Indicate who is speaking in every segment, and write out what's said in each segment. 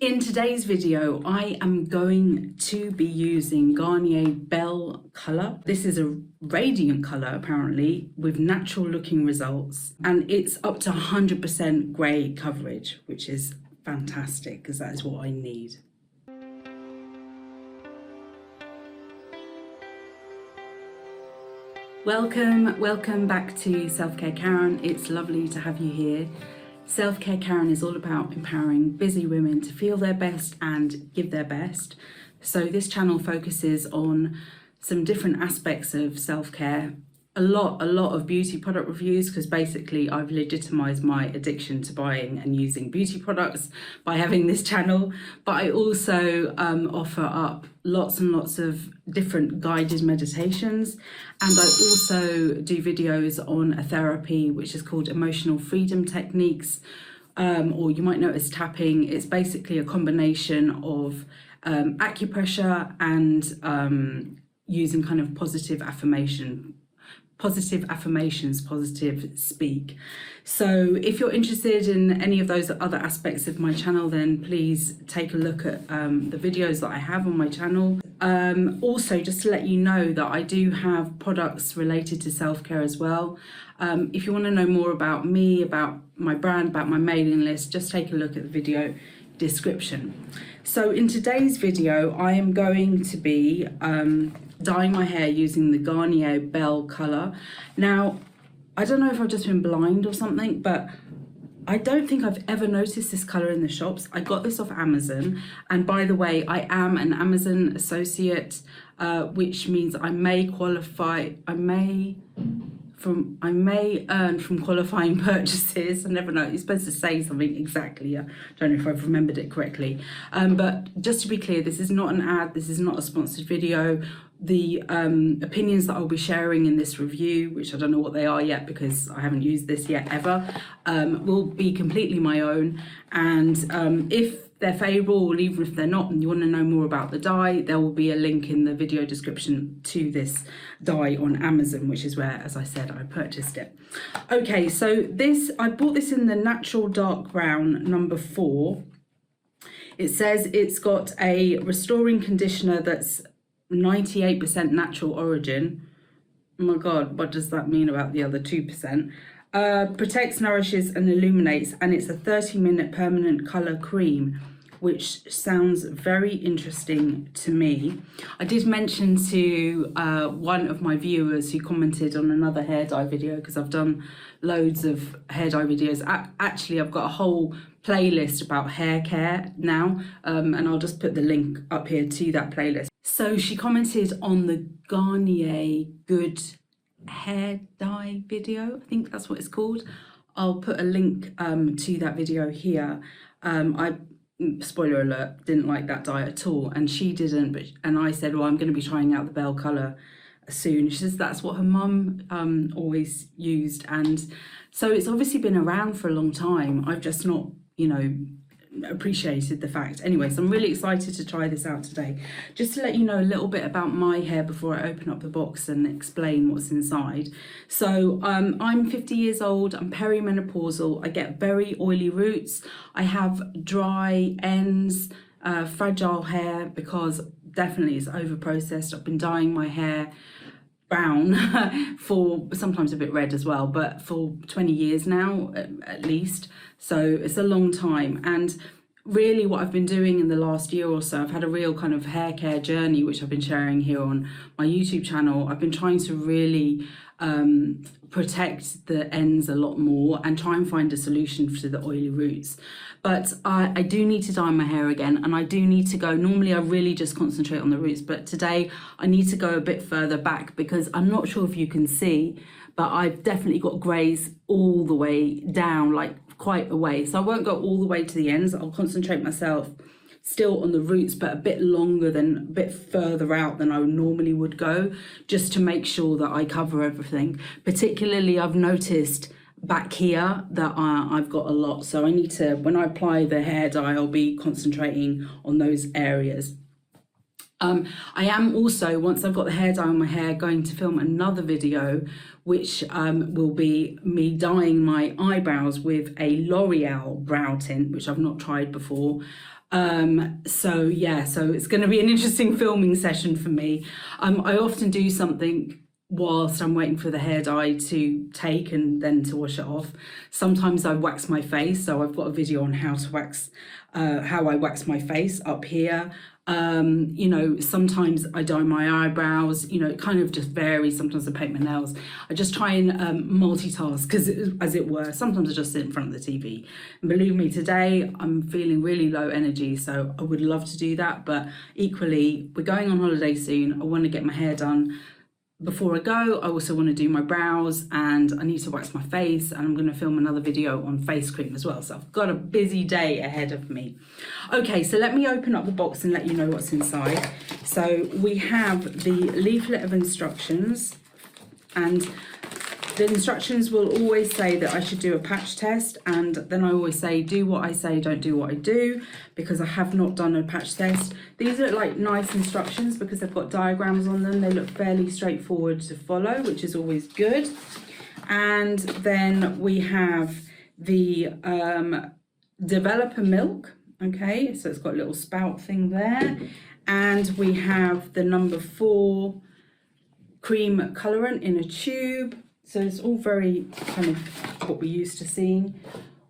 Speaker 1: In today's video, I am going to be using Garnier Belle Color. This is a radiant color apparently with natural looking results, and it's up to 100% grey coverage, which is fantastic because that is what I need. Welcome back to Selfcare Karen. It's lovely to have you here. Selfcare Karen is all about empowering busy women to feel their best and give their best. So this channel focuses on some different aspects of self-care, a lot of beauty product reviews, because basically I've legitimized my addiction to buying and using beauty products by having this channel. But I also offer up lots and lots of different guided meditations, and I also do videos on a therapy which is called emotional freedom techniques, or you might know it as tapping. It's basically a combination of acupressure and using kind of positive speak. So if you're interested in any of those other aspects of my channel, then please take a look at the videos that I have on my channel. Also, just to let you know that I do have products related to self-care as well. If you want to know more about me, about my brand, about my mailing list, just take a look at the video description. So in today's video, I am going to be dyeing my hair using the Garnier Belle Color. Now, I don't know if I've just been blind or something, but I don't think I've ever noticed this color in the shops. I got this off Amazon, and by the way, I am an Amazon associate, which means I may qualify, I may earn from qualifying purchases. I never know, you're supposed to say something exactly. I don't know if I've remembered it correctly. But just to be clear, this is not an ad, this is not a sponsored video. The opinions that I'll be sharing in this review, which I don't know what they are yet because I haven't used this yet ever, will be completely my own. And if they're favourable, or even if they're not, and you want to know more about the dye, there will be a link in the video description to this dye on Amazon, which is where, as I said, I purchased it. Okay, so I bought this in the natural dark brown number 4. It says it's got a restoring conditioner that's 98% natural origin. Oh my god, what does that mean about the other 2%? Protects, nourishes and illuminates, and it's a 30-minute permanent colour cream, which sounds very interesting to me. I did mention to one of my viewers who commented on another hair dye video, because I've done loads of hair dye videos. Actually, I've got a whole playlist about hair care now, and I'll just put the link up here to that playlist. So she commented on the Garnier Good hair dye video, I think that's what it's called. I'll put a link to that video here. I, spoiler alert, didn't like that dye at all, and she didn't, and I said, well, I'm going to be trying out the Belle Color soon. She says that's what her mum always used, and so it's obviously been around for a long time. I've just not, you know, appreciated the fact. Anyway, so I'm really excited to try this out today. Just to let you know a little bit about my hair before I open up the box and explain what's inside. So I'm 50 years old, I'm perimenopausal, I get very oily roots, I have dry ends, fragile hair because definitely it's over processed. I've been dyeing my hair brown for, sometimes a bit red as well, but for 20 years now at least, so it's a long time. And really what I've been doing in the last year or so, I've had a real kind of hair care journey, which I've been sharing here on my YouTube channel. I've been trying to really protect the ends a lot more and try and find a solution to the oily roots. But I do need to dye my hair again, and I do need to go, normally I really just concentrate on the roots, but today I need to go a bit further back because I'm not sure if you can see, but I've definitely got greys all the way down, like quite a way. So I won't go all the way to the ends. I'll concentrate myself still on the roots, but a bit longer than, a bit further out than I normally would go, just to make sure that I cover everything. Particularly, I've noticed back here that I've got a lot, so I need to, when I apply the hair dye, I'll be concentrating on those areas. I am also, once I've got the hair dye on my hair, going to film another video which will be me dyeing my eyebrows with a L'Oreal brow tint, which I've not tried before. So yeah, so it's going to be an interesting filming session for me. I often do something whilst I'm waiting for the hair dye to take and then to wash it off. Sometimes I wax my face, so I've got a video on how to wax, how I wax my face up here. You know, sometimes I dye my eyebrows, you know, it kind of just varies. Sometimes I paint my nails. I just try and multitask, because as it were, sometimes I just sit in front of the TV. And believe me, today I'm feeling really low energy, so I would love to do that, but equally, we're going on holiday soon. I want to get my hair done before I go. I also want to do my brows, and I need to wax my face, and I'm going to film another video on face cream as well. So I've got a busy day ahead of me. Okay, so let me open up the box and let you know what's inside. So we have the leaflet of instructions, and the instructions will always say that I should do a patch test, and then I always say, do what I say, don't do what I do, because I have not done a patch test. These are like nice instructions because they've got diagrams on them. They look fairly straightforward to follow, which is always good. And then we have the developer milk. Okay, so it's got a little spout thing there. And we have the number 4 cream colorant in a tube. So it's all very kind of what we're used to seeing.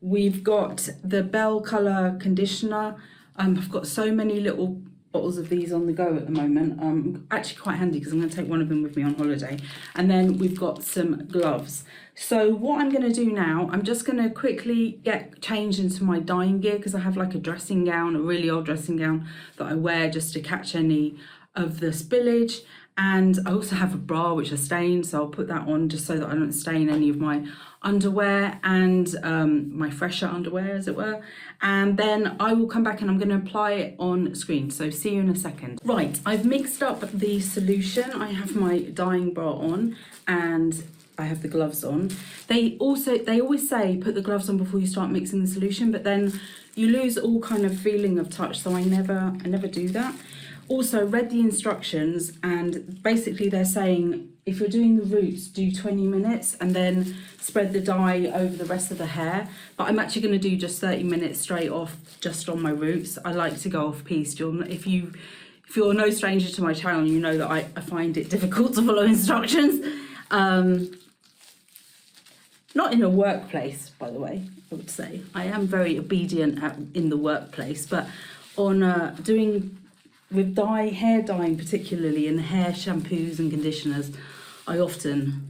Speaker 1: We've got the Belle Color conditioner. I've got so many little bottles of these on the go at the moment. Actually quite handy because I'm going to take one of them with me on holiday. And then we've got some gloves. So what I'm going to do now, I'm just going to quickly get changed into my dyeing gear, because I have like a dressing gown, a really old dressing gown that I wear just to catch any of the spillage. And I also have a bra which I stained, so I'll put that on just so that I don't stain any of my underwear and my fresher underwear, as it were. And then I will come back and I'm going to apply it on screen. So see you in a second. Right, I've mixed up the solution. I have my dyeing bra on and I have the gloves on. They always say put the gloves on before you start mixing the solution, but then you lose all kind of feeling of touch, so I never do that. Also read the instructions, and basically they're saying if you're doing the roots, do 20 minutes and then spread the dye over the rest of the hair. But I'm actually going to do just 30 minutes straight off just on my roots. I like to go off piste. If you're no stranger to my channel, you know that I find it difficult to follow instructions. Not in a workplace, by the way, I would say. I am very obedient in the workplace, but on doing with hair dyeing particularly, and hair shampoos and conditioners, I often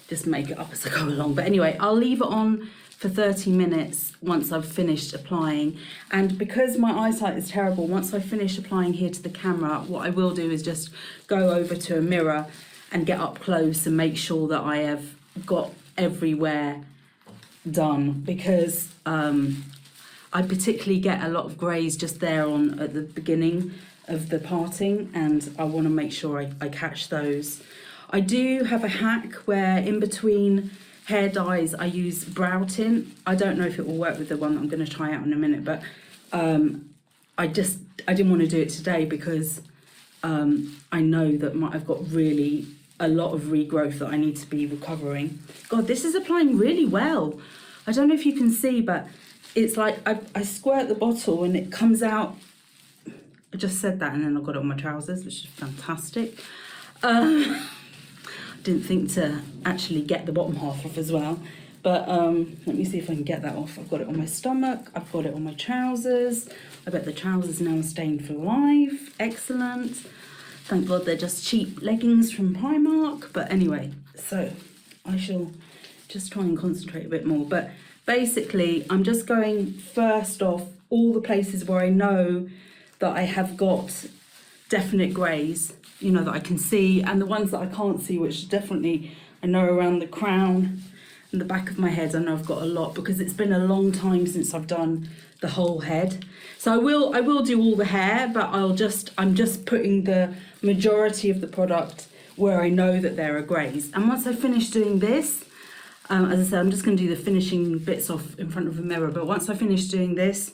Speaker 1: just make it up as I go along. But anyway, I'll leave it on for 30 minutes once I've finished applying. And because my eyesight is terrible, once I finish applying here to the camera, what I will do is just go over to a mirror and get up close and make sure that I have got everywhere done, because I particularly get a lot of greys just there at the beginning of the parting, and I want to make sure I catch those. I do have a hack where in between hair dyes I use brow tint. I don't know if it will work with the one that I'm going to try out in a minute, but I didn't want to do it today because I know that I've got really a lot of regrowth that I need to be recovering. God, this is applying really well. I don't know if you can see, but it's like I squirt the bottle and it comes out. I just said that and then I got it on my trousers, which is fantastic. Didn't think to actually get the bottom half off as well, but let me see if I can get that off. I've got it on my stomach, I've got it on my trousers. I bet the trousers now are stained for life. Excellent. Thank God they're just cheap leggings from Primark. But anyway, so I shall just try and concentrate a bit more. But basically, I'm just going first off all the places where I know that I have got definite greys, you know, that I can see, and the ones that I can't see, which definitely I know around the crown and the back of my head. I know I've got a lot because it's been a long time since I've done the whole head. So I will do all the hair, but I'm just putting the majority of the product where I know that there are greys. And once I finish doing this, as I said, I'm just going to do the finishing bits off in front of a mirror, but once I finish doing this,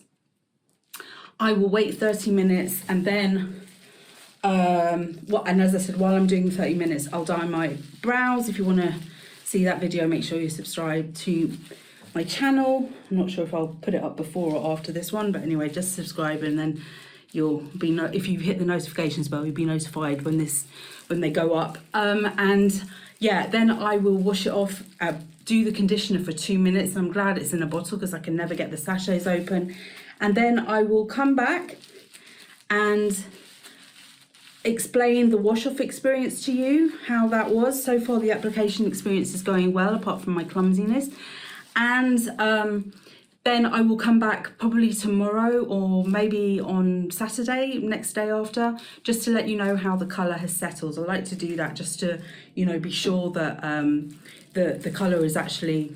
Speaker 1: I will wait 30 minutes and then And as I said, while I'm doing 30 minutes, I'll dye my brows. If you want to see that video, make sure you subscribe to my channel. I'm not sure if I'll put it up before or after this one, but anyway, just subscribe, and then you'll be if you hit the notifications bell, you'll be notified when they go up. And yeah, then I will wash it off, do the conditioner for 2 minutes. I'm glad it's in a bottle because I can never get the sachets open. And then I will come back and explain the wash-off experience to you, how that was. So far the application experience is going well, apart from my clumsiness. And then I will come back probably tomorrow or maybe on Saturday, next day after, just to let you know how the colour has settled. I like to do that just to, you know, be sure that the colour is actually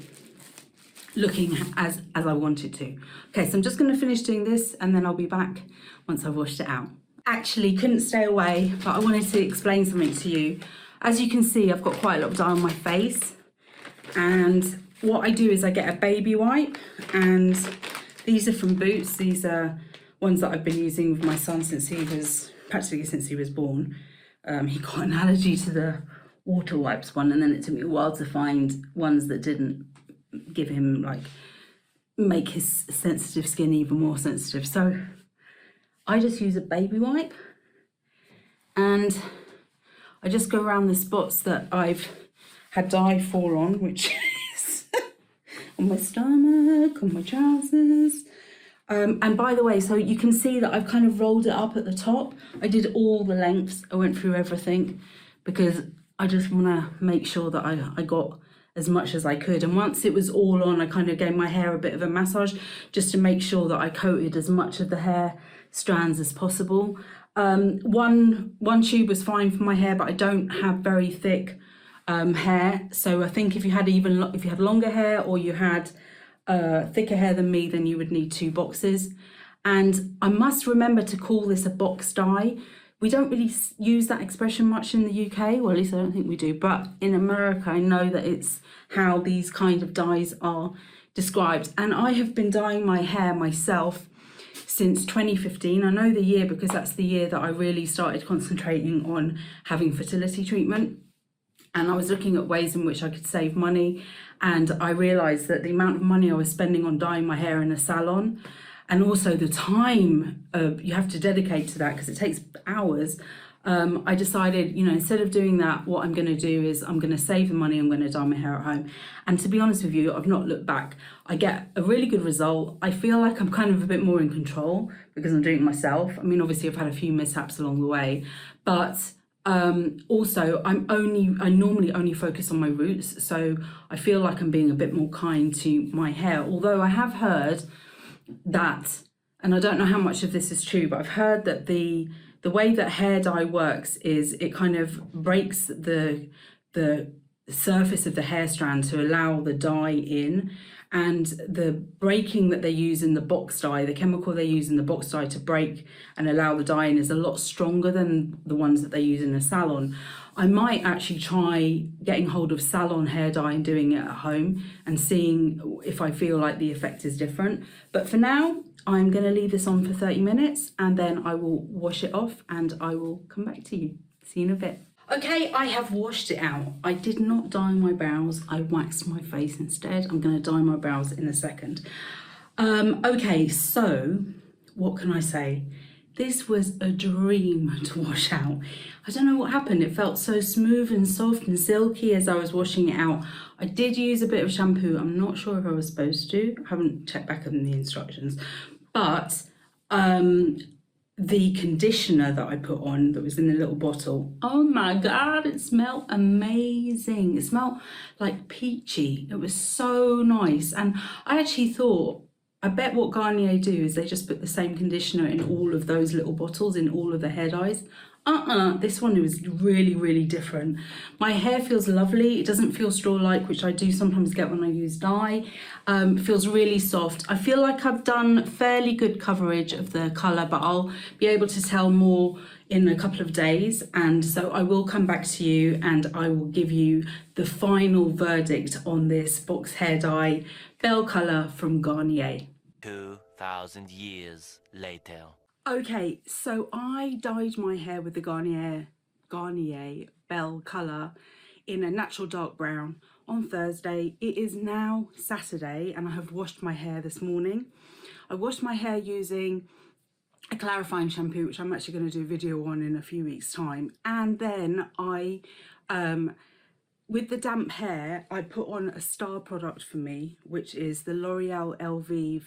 Speaker 1: looking as I want it to. Okay, so I'm just going to finish doing this and then I'll be back once I've washed it out. Actually, couldn't stay away, but I wanted to explain something to you. As you can see, I've got quite a lot of dye on my face, and what I do is I get a baby wipe, and these are from Boots. These are ones that I've been using with my son since he was born. He got an allergy to the water wipes one, and then it took me a while to find ones that didn't give him, like, make his sensitive skin even more sensitive. So I just use a baby wipe and I just go around the spots that I've had dye fall on, which is on my stomach, on my trousers. And by the way, so you can see that I've kind of rolled it up at the top. I did all the lengths. I went through everything because I just want to make sure that I got as much as I could. And once it was all on, I kind of gave my hair a bit of a massage just to make sure that I coated as much of the hair strands as possible. One tube was fine for my hair, but I don't have very thick hair, so I think if you had longer hair or you had thicker hair than me, then you would need 2 boxes. And I must remember to call this a box dye. We don't really use that expression much in the UK, well, at least I don't think we do, but in America I know that it's how these kind of dyes are described. And I have been dyeing my hair myself since 2015. I know the year because that's the year that I really started concentrating on having fertility treatment. And I was looking at ways in which I could save money. And I realised that the amount of money I was spending on dyeing my hair in a salon, and also the time you have to dedicate to that because it takes hours, I decided, you know, instead of doing that, what I'm going to do is I'm going to save the money, I'm going to dye my hair at home. And to be honest with you, I've not looked back. I get a really good result. I feel like I'm kind of a bit more in control because I'm doing it myself. I mean, obviously I've had a few mishaps along the way, but also I normally only focus on my roots. So I feel like I'm being a bit more kind to my hair. Although I have heard that, and I don't know how much of this is true, but I've heard that the way that hair dye works is it kind of breaks the surface of the hair strand to allow the dye in, and the breaking that they use in the box dye, the chemical they use in the box dye to break and allow the dye in, is a lot stronger than the ones that they use in a salon. I might actually try getting hold of salon hair dye and doing it at home and seeing if I feel like the effect is different. But for now, I'm going to leave this on for 30 minutes and then I will wash it off and I will come back to you. See you in a bit. Okay, I have washed it out. I did not dye my brows. I waxed my face instead. I'm going to dye my brows in a second. Okay, so what can I say? This was a dream to wash out. I don't know what happened. It felt so smooth and soft and silky as I was washing it out. I did use a bit of shampoo. I'm not sure if I was supposed to. I haven't checked back on the instructions. But the conditioner that I put on that was in the little bottle, oh my God, it smelled amazing. It smelled like peachy. It was so nice. And I actually thought, I bet what Garnier do is they just put the same conditioner in all of those little bottles, in all of the hair dyes. This one was really, really different. My hair feels lovely. It doesn't feel straw-like, which I do sometimes get when I use dye. It feels really soft. I feel like I've done fairly good coverage of the colour, but I'll be able to tell more in a couple of days. And so I will come back to you and I will give you the final verdict on this box hair dye Belle Color from Garnier.
Speaker 2: 2,000 years later.
Speaker 1: Okay, so I dyed my hair with the Garnier Belle Color in a natural dark brown on Thursday. It is now Saturday and I have washed my hair this morning. I washed my hair using a clarifying shampoo, which I'm actually going to do a video on in a few weeks' time. And then with the damp hair, I put on a star product for me, which is the L'Oreal Elvive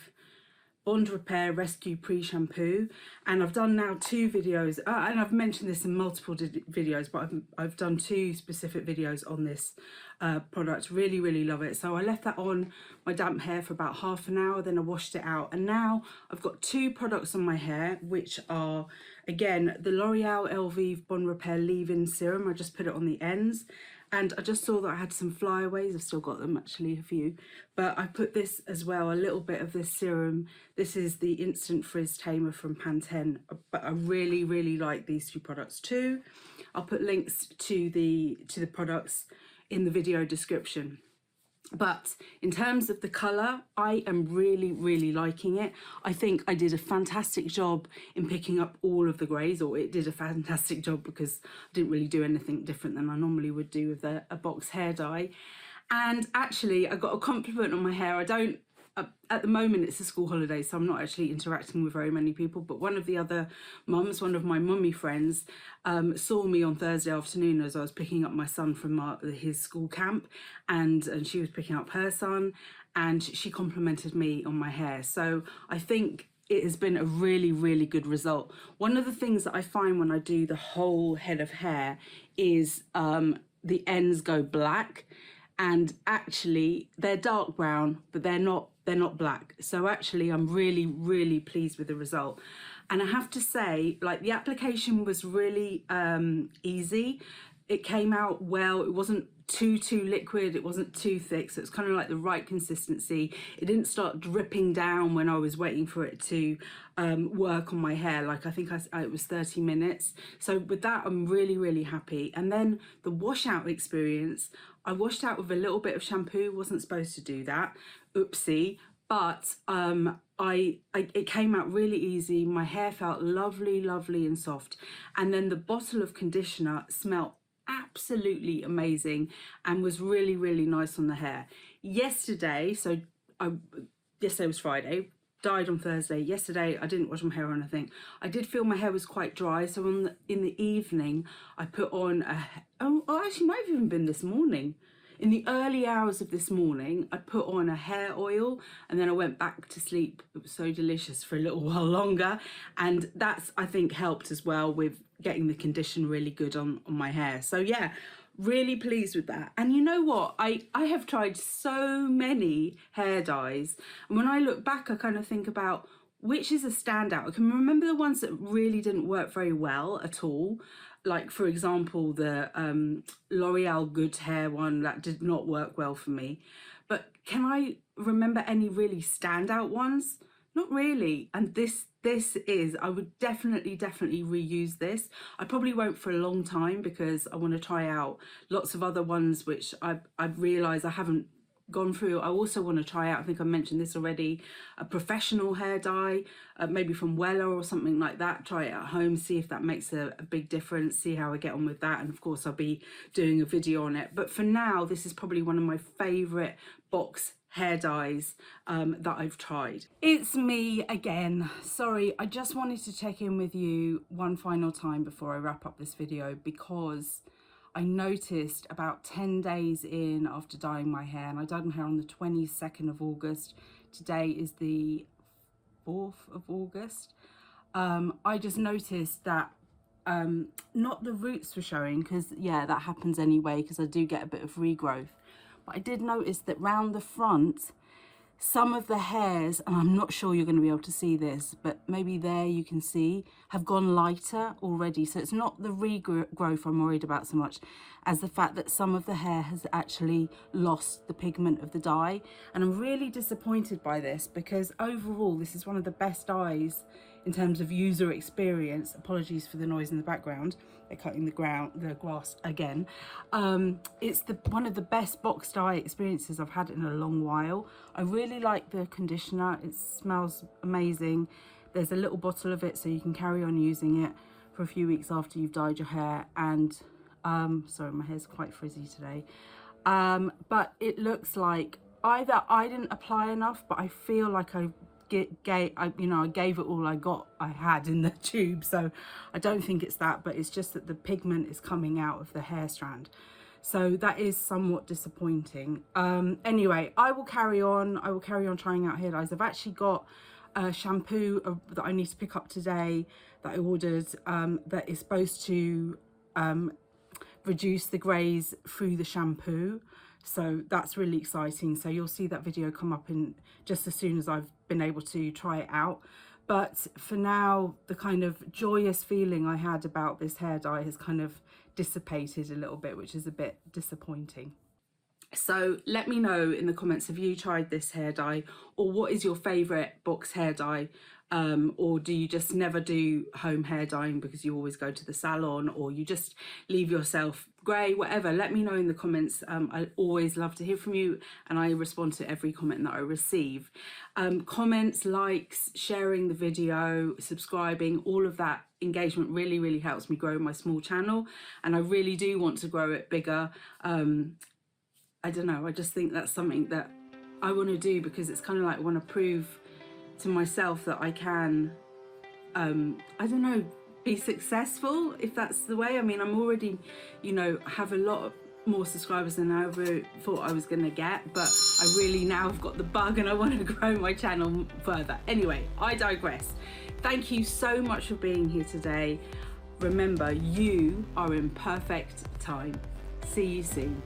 Speaker 1: Bond Repair Rescue Pre-Shampoo. And I've done now 2 videos, and I've mentioned this in multiple videos, but I've done 2 specific videos on this product. Really, really love it. So I left that on my damp hair for about half an hour, then I washed it out. And now I've got 2 products on my hair, which are, again, the L'Oreal Elvive Bond Repair Leave-In Serum. I just put it on the ends. And I just saw that I had some flyaways. I've still got them, actually, a few. But I put this as well, a little bit of this serum. This is the Instant Frizz Tamer from Pantene. But I really, really like these 2 products too. I'll put links to the products in the video description. But in terms of the colour, I am really, really liking it. I think I did a fantastic job in picking up all of the greys, or it did a fantastic job because I didn't really do anything different than I normally would do with a box hair dye. And actually, I got a compliment on my hair. I don't, at the moment it's a school holiday, so I'm not actually interacting with very many people, but one of the other mums, one of my mummy friends, saw me on Thursday afternoon as I was picking up my son from his school camp, and she was picking up her son, and she complimented me on my hair. So I think it has been a really, really good result. One of the things that I find when I do the whole head of hair is the ends go black, and actually they're dark brown, but they're not black. So actually I'm really, really pleased with the result. And I have to say, like, the application was really easy. It came out well. It wasn't too liquid, it wasn't too thick, so it's kind of like the right consistency. It didn't start dripping down when I was waiting for it to work on my hair. Like, I think it was 30 minutes. So with that, I'm really, really happy. And then the washout experience, I washed out with a little bit of shampoo. Wasn't supposed to do that, oopsie. But it came out really easy. My hair felt lovely, lovely and soft. And then the bottle of conditioner smelled absolutely amazing and was really, really nice on the hair. Yesterday, yesterday was Friday, dyed on Thursday. Yesterday I didn't wash my hair or anything. I did feel my hair was quite dry, so in the evening I put on actually might have even been this morning. In the early hours of this morning, I put on a hair oil and then I went back to sleep. It was so delicious for a little while longer. And that's, I think, helped as well with getting the condition really good on my hair. So yeah, really pleased with that. And you know what? I have tried so many hair dyes. And when I look back, I kind of think about which is a standout. I can remember the ones that really didn't work very well at all. Like, for example, the L'Oreal Good Hair one, that did not work well for me. But can I remember any really standout ones? Not really. And this is, I would definitely reuse this. I probably won't for a long time because I want to try out lots of other ones which I've realised I haven't gone through. I also want to try out, I think I mentioned this already, a professional hair dye, maybe from Wella or something like that. Try it at home, see if that makes a big difference, see how I get on with that, and of course I'll be doing a video on it. But for now, this is probably one of my favourite box hair dyes that I've tried. It's me again. Sorry, I just wanted to check in with you one final time before I wrap up this video, because I noticed about 10 days in after dyeing my hair, and I dyed my hair on the 22nd of August. Today is the 4th of August. I just noticed that not the roots were showing, because yeah, that happens anyway because I do get a bit of regrowth. But I did notice that round the front, some of the hairs, and I'm not sure you're going to be able to see this, but maybe there you can see, have gone lighter already. So it's not the regrowth I'm worried about so much as the fact that some of the hair has actually lost the pigment of the dye. And I'm really disappointed by this, because overall this is one of the best dyes in terms of user experience. Apologies for the noise in the background, they're cutting the grass again. It's one of the best box dye experiences I've had in a long while. I really like the conditioner, it smells amazing. There's a little bottle of it so you can carry on using it for a few weeks after you've dyed your hair. And sorry, my hair's quite frizzy today. But it looks like either I didn't apply enough, but I feel like I gave it all I had in the tube. So I don't think it's that, but it's just that the pigment is coming out of the hair strand. So that is somewhat disappointing. Anyway, I will carry on trying out hair dyes. I've actually got a shampoo that I need to pick up today that I ordered, that is supposed to reduce the greys through the shampoo. So that's really exciting. So you'll see that video come up in just as soon as I've been able to try it out. But for now, the kind of joyous feeling I had about this hair dye has kind of dissipated a little bit, which is a bit disappointing. So let me know in the comments if you tried this hair dye, or what is your favourite box hair dye, or do you just never do home hair dyeing because you always go to the salon, or you just leave yourself grey, whatever. Let me know in the comments. I always love to hear from you, and I respond to every comment that I receive. Comments, likes, sharing the video, subscribing, all of that engagement really helps me grow my small channel, and I really do want to grow it bigger. I don't know, I just think that's something that I want to do, because it's kind of like I want to prove to myself that I can, I don't know, be successful, if that's the way. I mean, I'm already, have a lot more subscribers than I ever thought I was going to get, but I really now have got the bug and I want to grow my channel further. Anyway, I digress. Thank you so much for being here today. Remember, you are in perfect time. See you soon.